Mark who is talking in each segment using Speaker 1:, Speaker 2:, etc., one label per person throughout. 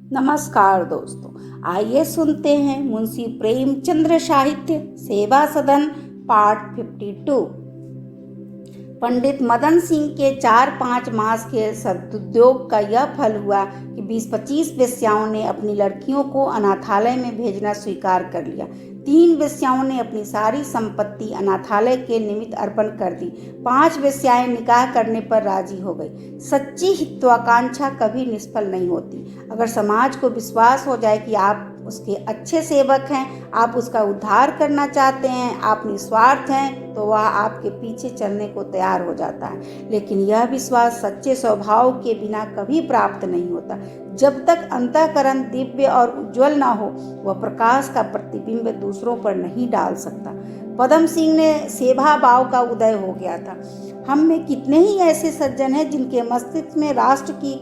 Speaker 1: नमस्कार दोस्तों, आइए सुनते हैं मुंशी प्रेमचंद्र साहित्य सेवा सदन पार्ट 52। पंडित मदन सिंह के 4-5 मास के सदुद्योग का यह फल हुआ कि 20-25 वेश्याओं ने अपनी लड़कियों को अनाथालय में भेजना स्वीकार कर लिया। 3 वेश्याओं ने अपनी सारी संपत्ति अनाथालय के निमित्त अर्पण कर दी। 5 वेश्याएं निकाह करने पर राजी हो गई। सच्ची हितवाकांक्षा कभी निष्फल नहीं होती। अगर समाज को विश्वास हो जाए कि आप उसके अच्छे सेवक हैं, आप उसका उद्धार करना चाहते हैं, आप निस्वार्थ हैं, तो वह आपके पीछे चलने को तैयार हो जाता है। लेकिन यह विश्वास सच्चे स्वभाव के बिना कभी प्राप्त नहीं होता। जब तक अंतःकरण दिव्य और उज्जवल न हो, वह प्रकाश का प्रतिबिंब दूसरों पर नहीं डाल सकता। पदम सिंह ने सेवा भाव का उदय हो गया था। हम में कितने ही ऐसे सज्जन हैं जिनके मस्तिष्क में राष्ट्र की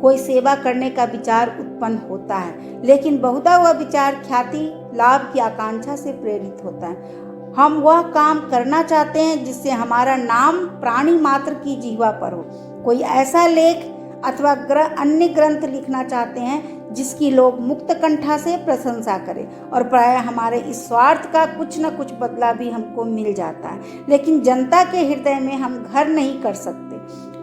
Speaker 1: कोई सेवा करने का विचार उत्पन्न होता है, लेकिन बहुधा वह विचार ख्याति लाभ की आकांक्षा से प्रेरित होता है। हम वह काम करना चाहते हैं जिससे हमारा नाम प्राणी मात्र की जीवा पर हो। कोई ऐसा लेख अथवा अन्य ग्रंथ लिखना चाहते हैं जिसकी लोग मुक्त कंठा से प्रशंसा करें, और प्राय हमारे इस स्वार्थ का कुछ न कुछ बदला भी हमको मिल जाता है। लेकिन जनता के हृदय में हम घर नहीं कर सकते।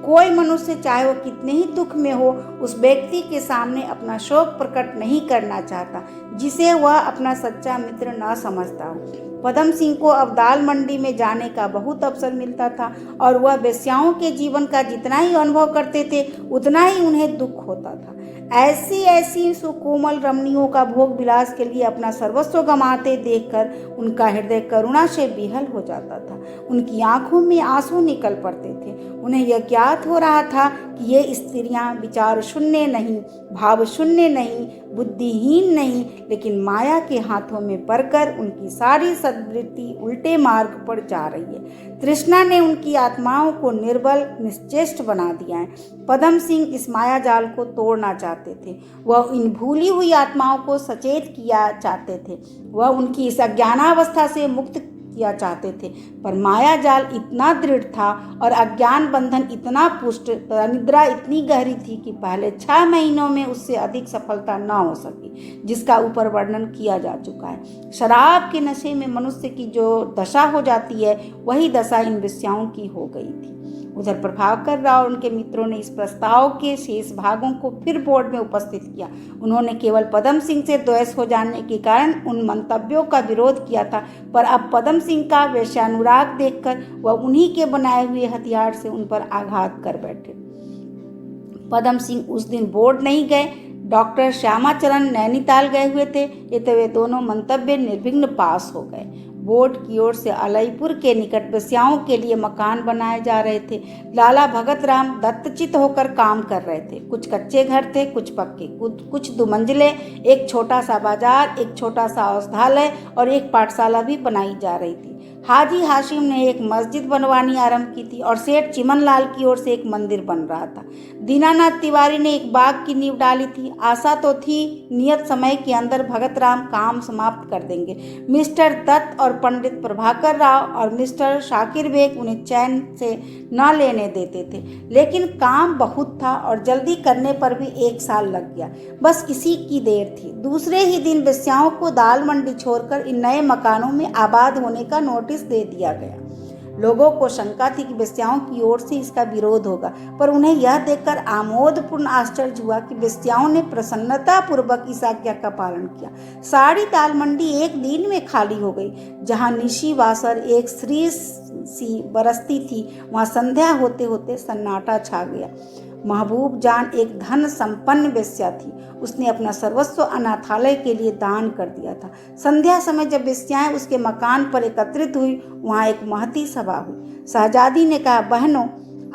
Speaker 1: कोई मनुष्य चाहे वो कितने ही दुख में हो, उस व्यक्ति के सामने अपना शोक प्रकट नहीं करना चाहता जिसे वह अपना सच्चा मित्र न समझता हो। पदम सिंह को अब दाल मंडी में जाने का बहुत अवसर मिलता था, और वह वेश्याओं के जीवन का जितना ही अनुभव करते थे उतना ही उन्हें दुख होता था। ऐसी ऐसी सुकोमल रमणियों का भोग विलास के लिए अपना सर्वस्व गंवाते देखकर उनका हृदय करुणा से विहल हो जाता था। उनकी आंखों में आंसू निकल पड़ते थे। उन्हें यह ज्ञात हो रहा था कि ये स्त्रियां विचार शून्य नहीं, भाव शून्य नहीं, बुद्धिहीन नहीं, लेकिन माया के हाथों में पड़कर उनकी सारी सद्वृत्ति उल्टे मार्ग पर जा रही है। तृष्णा ने उनकी आत्माओं को निर्बल निश्चेष्ट बना दिया है। पदम सिंह इस माया जाल को तोड़ना चाहते थे। वह इन भूली हुई आत्माओं को सचेत किया चाहते थे। वह उनकी इस अज्ञानावस्था से मुक्त किया चाहते थे, पर माया जाल इतना दृढ़ था और अज्ञान बंधन इतना पुष्ट, निद्रा इतनी गहरी थी कि पहले 6 महीनों में उससे अधिक सफलता न हो सकी, जिसका ऊपर वर्णन किया जा चुका है। शराब के नशे में मनुष्य की जो दशा हो जाती है, वही दशा इन वेश्याओं की हो गई थी। उधर प्रभाकर राव और उनके मित्रों ने इस प्रस्ताव के शेष भागों को फिर बोर्ड में उपस्थित किया। उन्होंने केवल पदम सिंह से द्वेष हो जाने के कारण उन मंतव्यों का विरोध किया था, पर अब पदम सिंह का वेश्यानुराग देखकर वह उन्हीं के बनाए हुए हथियार से उन पर आघात कर बैठे। पदम सिंह उस दिन बोर्ड नहीं गए। डॉक्टर श्यामाचरण नैनीताल गए हुए थे, वे दोनों मंतव्य निर्विघ्न पास हो गए। बोर्ड की ओर से अलईपुर के निकट वेश्याओं के लिए मकान बनाए जा रहे थे। लाला भगत राम दत्तचित होकर काम कर रहे थे। कुछ कच्चे घर थे, कुछ पक्के, कुछ दुमंजिले, एक छोटा सा बाजार, एक छोटा सा औषधालय और एक पाठशाला भी बनाई जा रही थी। हाजी हाशिम ने एक मस्जिद बनवानी आरंभ की थी और सेठ चिमनलाल की ओर से एक मंदिर बन रहा था। दीनानाथ तिवारी ने एक बाग की नींव डाली थी। आशा तो थी नियत समय के अंदर भगत राम काम समाप्त कर देंगे। मिस्टर दत्त और पंडित प्रभाकर राव और मिस्टर शाकिर बेग उन्हें चैन से न लेने देते थे, लेकिन काम बहुत था और जल्दी करने पर भी 1 साल लग गया। बस इसी की देर थी। दूसरे ही दिन वेश्याओं को दाल मंडी छोड़कर इन नए मकानों में आबाद होने का नोटिस दे दिया गया। लोगों को शंका थी कि वेश्याओं की ओर से इसका विरोध होगा, पर उन्हें यह देखकर आमोदपूर्ण आश्चर्य हुआ कि वेश्याओं ने प्रसन्नता पूर्वक इस आज्ञा का पालन किया। सारी दाल मंडी एक दिन में खाली हो गई। जहां निशी वासर एक श्री सी बरसती थी, वहां संध्या होते होते सन्नाटा छा गया। महबूब जान एक धन संपन्न वेश्या थी। उसने अपना सर्वस्व अनाथालय के लिए दान कर दिया था। संध्या समय जब वेश्याएं उसके मकान पर एकत्रित हुई, वहां एक महती सभा हुई। शहजादी ने कहा, बहनों,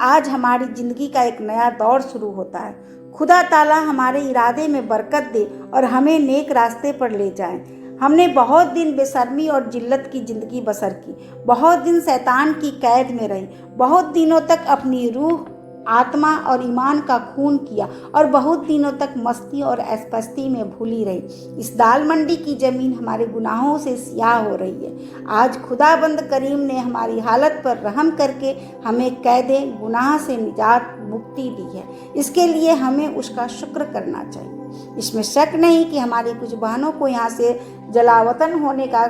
Speaker 1: आज हमारी जिंदगी का एक नया दौर शुरू होता है। खुदा ताला हमारे इरादे में बरकत दे और हमें नेक रास्ते पर ले जाए। हमने बहुत दिन बेशर्मी और जिल्लत की जिंदगी बसर की, बहुत दिन शैतान की कैद में रही, बहुत दिनों तक अपनी रूह आत्मा और ईमान का खून किया और बहुत दिनों तक मस्ती और ऐशपस्ती में भूली रही। इस दाल मंडी की ज़मीन हमारे गुनाहों से स्याह हो रही है। आज खुदाबंद करीम ने हमारी हालत पर रहम करके हमें कैदे गुनाह से निजात मुक्ति दी है। इसके लिए हमें उसका शुक्र करना चाहिए। इसमें शक नहीं कि हमारी कुछ बहनों को यहाँ से जलावतन होने का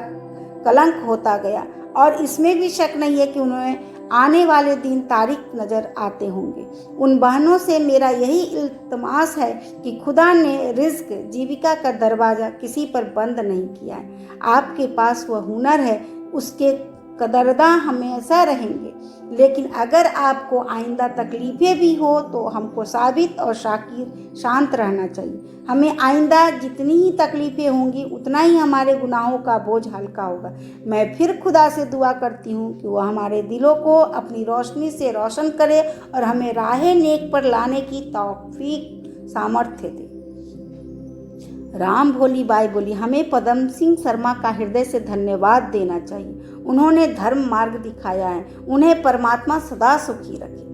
Speaker 1: कलंक होता गया, और इसमें भी शक नहीं है कि उन्हें आने वाले दिन तारीख नज़र आते होंगे। उन बहनों से मेरा यही इल्तमास है कि खुदा ने रिज्क जीविका का दरवाज़ा किसी पर बंद नहीं किया है। आपके पास वह हुनर है, उसके कदरदां हमेशा रहेंगे। लेकिन अगर आपको आइंदा तकलीफ़ें भी हो तो हमको साबित और शाकिर शांत रहना चाहिए। हमें आइंदा जितनी ही तकलीफ़ें होंगी उतना ही हमारे गुनाहों का बोझ हल्का होगा। मैं फिर खुदा से दुआ करती हूँ कि वह हमारे दिलों को अपनी रोशनी से रोशन करे और हमें राह नेक पर लाने की तौफीक सामर्थ्य दे। राम भोली बाई बोली, हमें पदम सिंह शर्मा का हृदय से धन्यवाद देना चाहिए। उन्होंने धर्म मार्ग दिखाया है। उन्हें परमात्मा सदा सुखी रखे।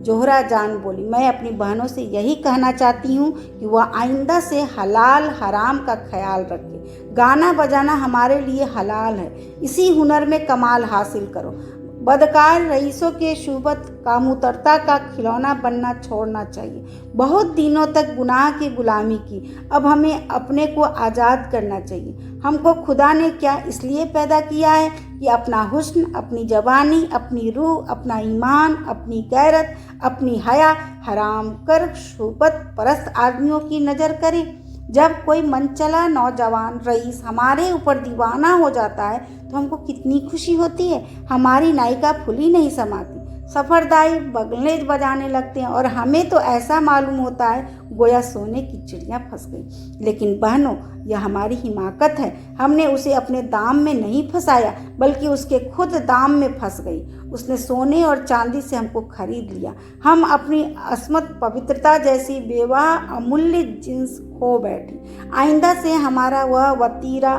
Speaker 1: जोहरा जान बोली, मैं अपनी बहनों से यही कहना चाहती हूँ कि वह आइंदा से हलाल हराम का ख्याल रखे। गाना बजाना हमारे लिए हलाल है, इसी हुनर में कमाल हासिल करो। बदकार रईसों के शुबत कामुतरता का खिलौना बनना छोड़ना चाहिए। बहुत दिनों तक गुनाह की गुलामी की, अब हमें अपने को आज़ाद करना चाहिए। हमको खुदा ने क्या इसलिए पैदा किया है कि अपना हुस्न, अपनी जवानी, अपनी रूह, अपना ईमान, अपनी गैरत, अपनी हया हराम कर शुबत परस्त आदमियों की नज़र करें। जब कोई मनचला नौजवान रईस हमारे ऊपर दीवाना हो जाता है तो हमको कितनी खुशी होती है। हमारी नायिका फुली नहीं समाती, सफरदाई बगले बजाने लगते हैं और हमें तो ऐसा मालूम होता है गोया सोने की चिड़िया फंस गई। लेकिन बहनों, यह हमारी हिमाकत है। हमने उसे अपने दाम में नहीं फंसाया बल्कि उसके खुद दाम में फंस गई। उसने सोने और चांदी से हमको खरीद लिया। हम अपनी अस्मत पवित्रता जैसी बेवाह अमूल्य जिन्स खो बैठी। आइंदा से हमारा वह वतीरा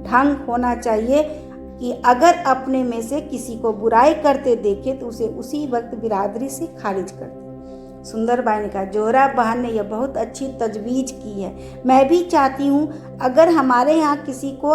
Speaker 1: ढंग होना चाहिए कि अगर अपने में से किसी को बुराई करते देखे तो उसे उसी वक्त बिरादरी से खारिज कर दे। सुंदरबाई ने कहा, जोहरा बहन ने यह बहुत अच्छी तजवीज़ की है। मैं भी चाहती हूँ अगर हमारे यहाँ किसी को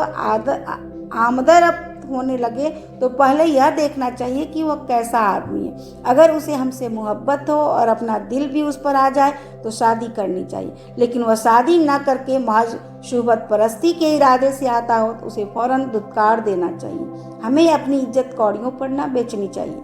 Speaker 1: आमदरफ्त होने लगे तो पहले यह देखना चाहिए कि वह कैसा आदमी है। अगर उसे हमसे मोहब्बत हो और अपना दिल भी उस पर आ जाए तो शादी करनी चाहिए। लेकिन वह शादी न करके महज शुबत परस्ती के इरादे से आता हो तो उसे फौरन दुत्कार देना चाहिए। हमें अपनी इज्जत कौड़ियों पर न बेचनी चाहिए।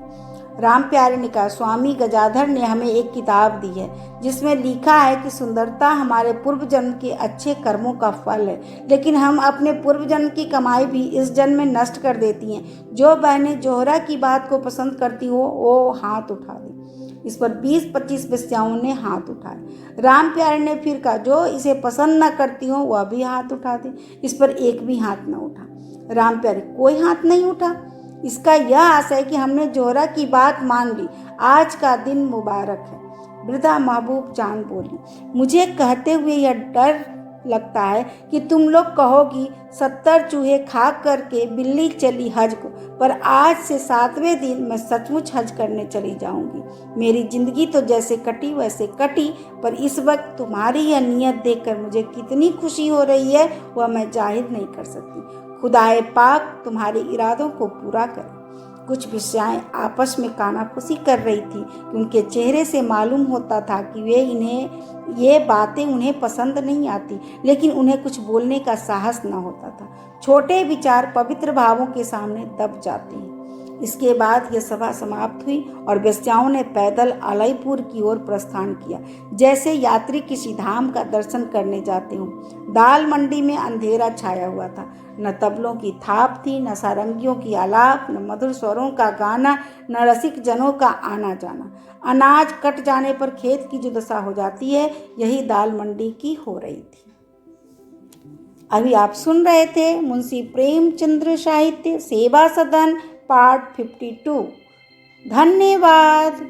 Speaker 1: राम प्यारे ने कहा, स्वामी गजाधर ने हमें एक किताब दी है जिसमें लिखा है कि सुंदरता हमारे पूर्व जन्म के अच्छे कर्मों का फल है, लेकिन हम अपने पूर्व जन्म की कमाई भी इस जन्म में नष्ट कर देती हैं। जो बहनें जोहरा की बात को पसंद करती हो वो हाथ उठा दें। इस पर 20-25 बेस्याओं ने हाथ उठाए। राम प्यारे ने फिर कहा, जो इसे पसंद न करती हो वह भी हाथ उठा दे। इस पर एक भी हाथ न उठा। राम प्यारे, कोई हाथ नहीं उठा। इसका यह आशय कि हमने जोहरा की बात मान ली। आज का दिन मुबारक है। वृद्धा महबूब जान बोली, मुझे कहते हुए यह डर लगता है कि तुम लोग कहोगी 70 चूहे खा करके बिल्ली चली हज को, पर आज से 7वें दिन मैं सचमुच हज करने चली जाऊंगी। मेरी जिंदगी तो जैसे कटी वैसे कटी, पर इस वक्त तुम्हारी यह नीयत देखकर मुझे कितनी खुशी हो रही है वह मैं जाहिर नहीं कर सकती। खुदाए पाक तुम्हारे इरादों को पूरा करे। कुछ विषयाएं आपस में कानाफूसी कर रही थी कि उनके चेहरे से मालूम होता था कि ये बातें उन्हें पसंद नहीं आती, लेकिन उन्हें कुछ बोलने का साहस न होता था। छोटे विचार पवित्र भावों के सामने दब जाते हैं। इसके बाद यह सभा समाप्त हुई और वेश्याओं ने पैदल अलईपुर की ओर प्रस्थान किया, जैसे यात्री किसी धाम का दर्शन करने जाते हों। दाल मंडी में अंधेरा छाया हुआ था। न तबलों की थाप थी, न सारंगियों की आलाप, न मधुर स्वरों का गाना, न रसिक जनों का आना जाना। अनाज कट जाने पर खेत की जो दशा हो जाती है, यही दाल मंडी की हो रही थी। अभी आप सुन रहे थे मुंशी प्रेमचंद्र साहित्य सेवा सदन पार्ट 52। धन्यवाद।